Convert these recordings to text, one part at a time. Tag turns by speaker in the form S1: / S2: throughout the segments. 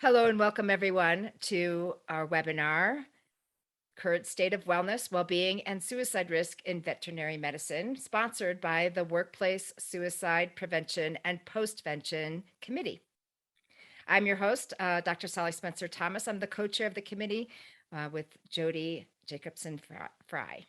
S1: Hello and welcome everyone to our webinar, Current State of Wellness, Wellbeing, and Suicide Risk in Veterinary Medicine, sponsored by the Workplace Suicide Prevention and Postvention Committee. I'm your host, Dr. Sally Spencer-Thomas. I'm the co-chair of the committee with Jody Jacobson-Fry.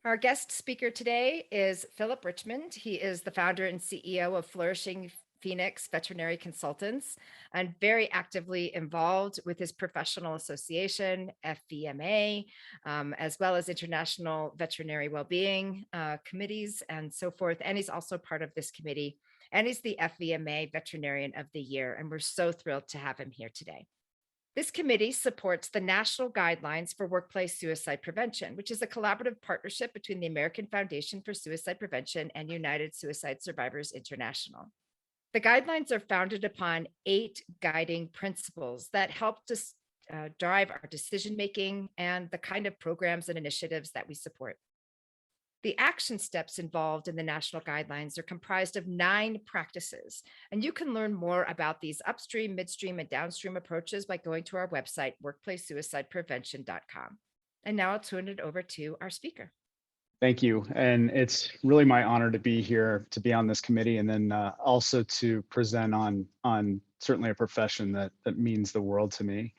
S1: Our guest speaker today is Philip Richmond. He is the founder and CEO of Flourishing Phoenix Veterinary Consultants and very actively involved with his professional association, FVMA, as well as international veterinary well-being committees and so forth. And he's also part of this committee, and he's the FVMA Veterinarian of the Year. And we're so thrilled to have him here today. This committee supports the National Guidelines for Workplace Suicide Prevention, which is a collaborative partnership between the American Foundation for Suicide Prevention and United Suicide Survivors International. The guidelines are founded upon 8 guiding principles that help to drive our decision-making and the kind of programs and initiatives that we support. The action steps involved in the national guidelines are comprised of 9 practices, and you can learn more about these upstream, midstream, and downstream approaches by going to our website, workplacesuicideprevention.com. And now I'll turn it over to our speaker.
S2: Thank you. And it's really my honor to be here, to be on this committee, and then also to present on certainly a profession that means the world to me.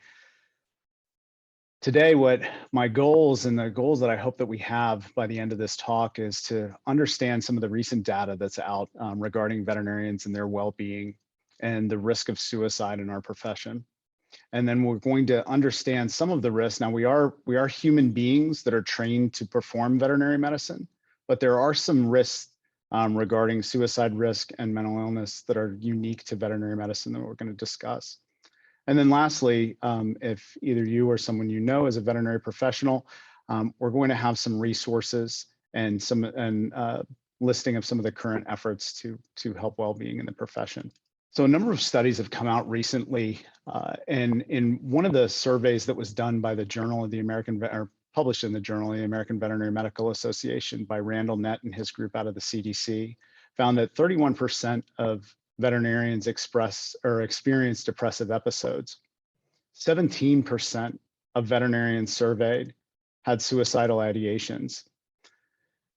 S2: Today, what my goals and the goals that I hope that we have by the end of this talk is to understand some of the recent data that's out regarding veterinarians and their well-being and the risk of suicide in our profession. And then we're going to understand some of the risks. Now, we are human beings that are trained to perform veterinary medicine, but there are some risks regarding suicide risk and mental illness that are unique to veterinary medicine that we're going to discuss. And then lastly, if either you or someone you know is a veterinary professional, we're going to have some resources and listing of some of the current efforts to help well-being in the profession. So a number of studies have come out recently, and in one of the surveys that was done by the Journal of the American, or published in the Journal of the American Veterinary Medical Association by Randall Nett and his group out of the CDC, found that 31% of veterinarians express or experience depressive episodes. 17% of veterinarians surveyed had suicidal ideations.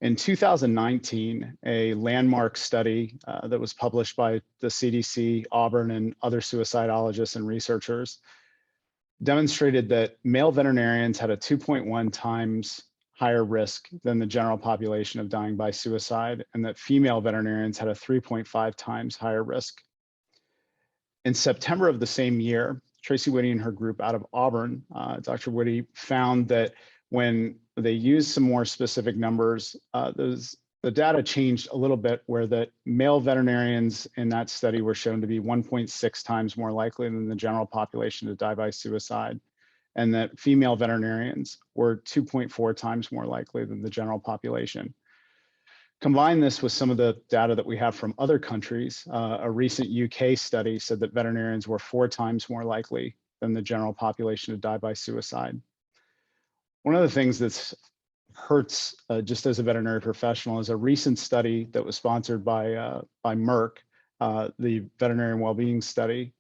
S2: In 2019, a landmark study that was published by the CDC, Auburn, and other suicidologists and researchers demonstrated that male veterinarians had a 2.1 times higher risk than the general population of dying by suicide, and that female veterinarians had a 3.5 times higher risk. In September of the same year, Tracy Whitty and her group out of Auburn, Dr. Whitty, found that when they used some more specific numbers, the data changed a little bit, where that male veterinarians in that study were shown to be 1.6 times more likely than the general population to die by suicide, and that female veterinarians were 2.4 times more likely than the general population. Combine this with some of the data that we have from other countries. A recent UK study said that veterinarians were 4 times more likely than the general population to die by suicide. One of the things that hurts just as a veterinary professional is a recent study that was sponsored by Merck, the Veterinarian Wellbeing Study,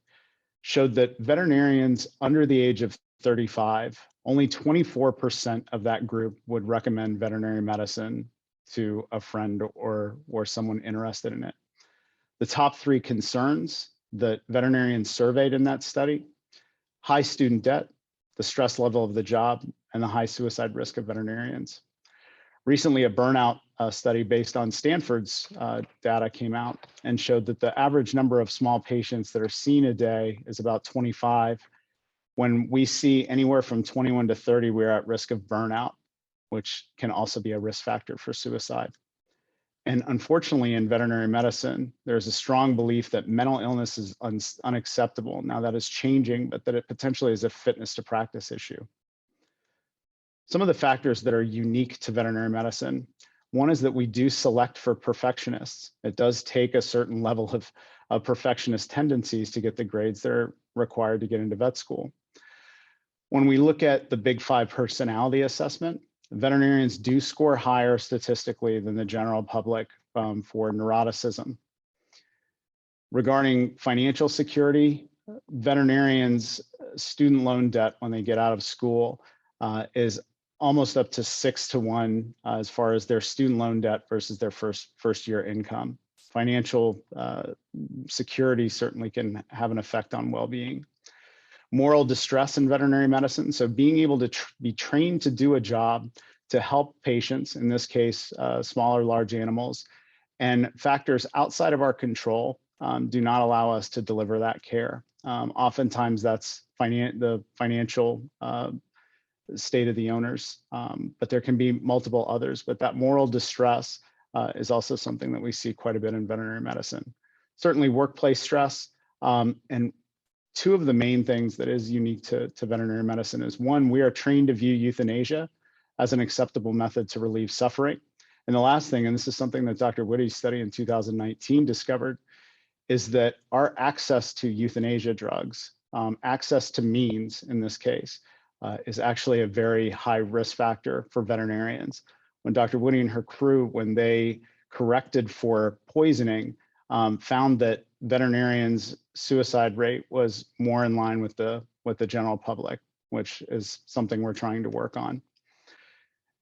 S2: showed that veterinarians under the age of 35, only 24% of that group would recommend veterinary medicine to a friend or someone interested in it. The top 3 concerns that veterinarians surveyed in that study: high student debt, the stress level of the job, and the high suicide risk of veterinarians. Recently, a burnout study based on Stanford's data came out and showed that the average number of small patients that are seen a day is about 25. When we see anywhere from 21 to 30, we're at risk of burnout, which can also be a risk factor for suicide. And unfortunately, in veterinary medicine, there's a strong belief that mental illness is unacceptable. Now that is changing, but that it potentially is a fitness to practice issue. Some of the factors that are unique to veterinary medicine: one is that we do select for perfectionists. It does take a certain level of perfectionist tendencies to get the grades that are required to get into vet school. When we look at the Big 5 personality assessment, veterinarians do score higher statistically than the general public for neuroticism. Regarding financial security, veterinarians' student loan debt when they get out of school is almost up to 6-to-1 as far as their student loan debt versus their first year income. Financial security certainly can have an effect on well-being. Moral distress in veterinary medicine. So being able to be trained to do a job to help patients, in this case, small or large animals, and factors outside of our control do not allow us to deliver that care. Oftentimes that's the financial state of the owners, but there can be multiple others. But that moral distress is also something that we see quite a bit in veterinary medicine. Certainly workplace stress, and two of the main things that is unique to veterinary medicine is, one, we are trained to view euthanasia as an acceptable method to relieve suffering. And the last thing, and this is something that Dr. Witty's study in 2019 discovered, is that our access to euthanasia drugs, access to means in this case, is actually a very high risk factor for veterinarians. When Dr. Witty and her crew, when they corrected for poisoning, found that veterinarians' suicide rate was more in line with the general public, which is something we're trying to work on.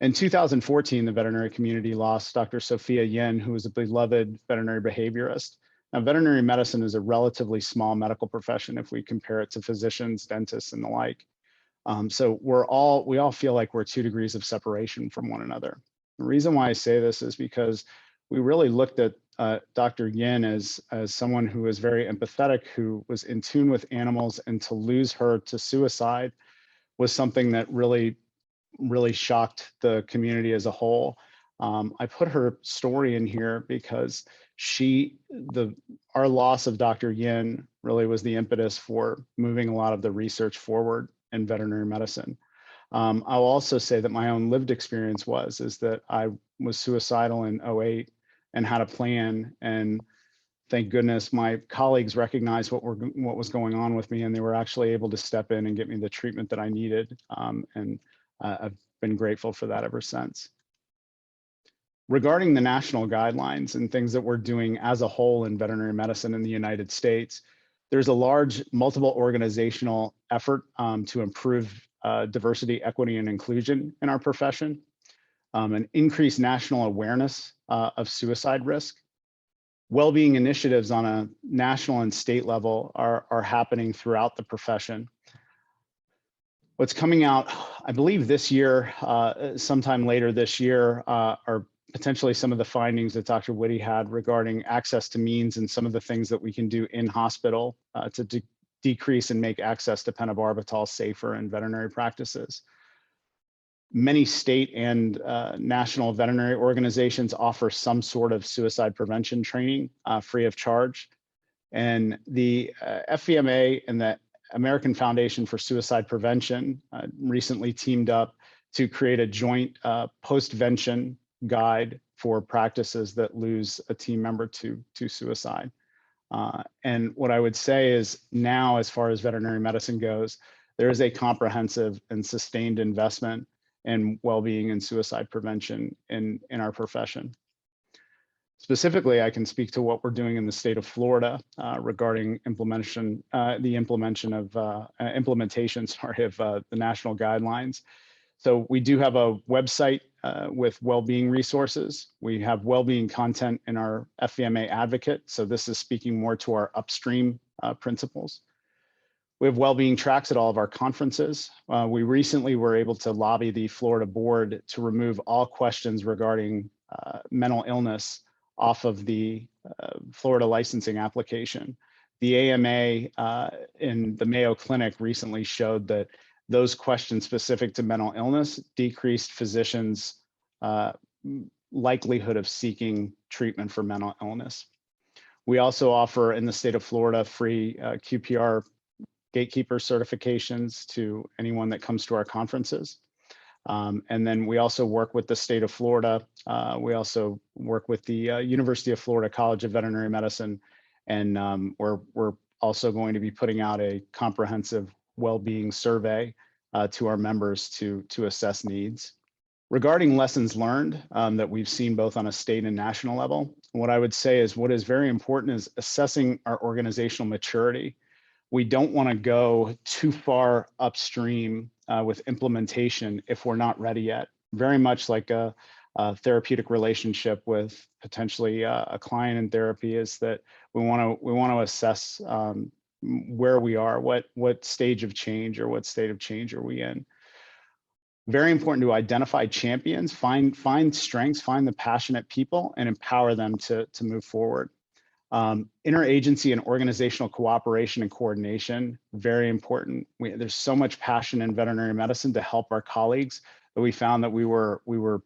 S2: In 2014, the veterinary community lost Dr. Sophia Yin, who was a beloved veterinary behaviorist. Now, veterinary medicine is a relatively small medical profession if we compare it to physicians, dentists, and the like. So we all feel like we're 2 degrees of separation from one another. The reason why I say this is because we really looked at Dr. Yin as someone who was very empathetic, who was in tune with animals, and to lose her to suicide was something that really shocked the community as a whole. I put her story in here because our loss of Dr. Yin really was the impetus for moving a lot of the research forward in veterinary medicine. I'll also say that my own lived experience is that I was suicidal in 2008 and had a plan, and thank goodness my colleagues recognized what was going on with me, and they were actually able to step in and get me the treatment that I needed. And I've been grateful for that ever since. Regarding the national guidelines and things that we're doing as a whole in veterinary medicine in the United States, there's a large multiple organizational effort to improve diversity, equity, and inclusion in our profession, and increase national awareness of suicide risk. Well-being initiatives on a national and state level are happening throughout the profession. What's coming out, I believe this year, sometime later this year, are potentially some of the findings that Dr. Witty had regarding access to means and some of the things that we can do in hospital to decrease and make access to pentobarbital safer in veterinary practices. Many state and national veterinary organizations offer some sort of suicide prevention training free of charge. And the FVMA and the American Foundation for Suicide Prevention recently teamed up to create a joint postvention guide for practices that lose a team member to suicide. And what I would say is now, as far as veterinary medicine goes, there is a comprehensive and sustained investment in well-being and suicide prevention in our profession. Specifically, I can speak to what we're doing in the state of Florida regarding implementation of the national guidelines. So we do have a website with well-being resources. We have well-being content in our FVMA Advocate. So this is speaking more to our upstream principles. We have well-being tracks at all of our conferences. We recently were able to lobby the Florida board to remove all questions regarding mental illness off of the Florida licensing application. The AMA in the Mayo Clinic recently showed that those questions specific to mental illness decreased physicians' likelihood of seeking treatment for mental illness. We also offer in the state of Florida free QPR gatekeeper certifications to anyone that comes to our conferences. And then we also work with the state of Florida. We also work with the University of Florida College of Veterinary Medicine. And we're also going to be putting out a comprehensive well-being survey to our members to assess needs. Regarding lessons learned that we've seen both on a state and national level, what I would say is what is very important is assessing our organizational maturity. we don't want to go too far upstream with implementation if we're not ready yet. Very much like a therapeutic relationship with potentially a client in therapy, is that we want to assess where we are, what stage of change or what state of change are we in. Very important to identify champions, find strengths, find the passionate people, and empower them to move forward. Interagency and organizational cooperation and coordination, very important. There's so much passion in veterinary medicine to help our colleagues that we found that we were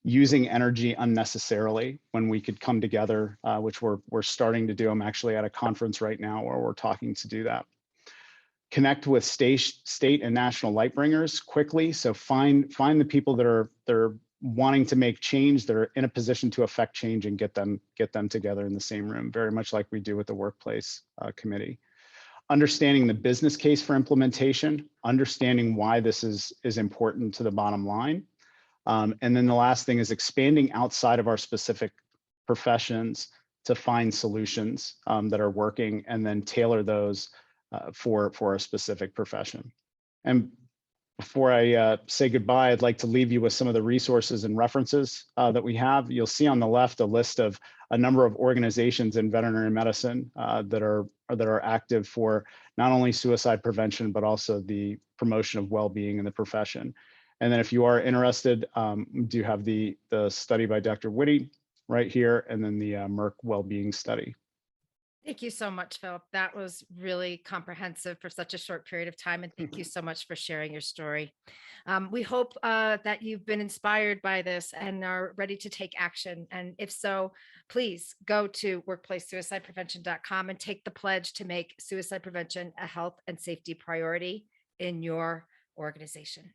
S2: using energy unnecessarily when we could come together, which we're starting to do. I'm actually at a conference right now where we're talking to do that. Connect with state and national light bringers quickly. So find the people that are wanting to make change, that are in a position to affect change, and get them together in the same room, very much like we do with the workplace committee. Understanding the business case for implementation, understanding why this is important to the bottom line. And then the last thing is expanding outside of our specific professions to find solutions that are working, and then tailor those for a specific profession. And before I say goodbye, I'd like to leave you with some of the resources and references that we have. You'll see on the left a list of a number of organizations in veterinary medicine that are active for not only suicide prevention, but also the promotion of well-being in the profession. And then if you are interested, we do have the study by Dr. Whitty right here, and then the Merck well-being study.
S1: Thank you so much, Philip. That was really comprehensive for such a short period of time. And thank you so much for sharing your story. We hope that you've been inspired by this and are ready to take action. And if so, please go to workplacesuicideprevention.com and take the pledge to make suicide prevention a health and safety priority in your organization.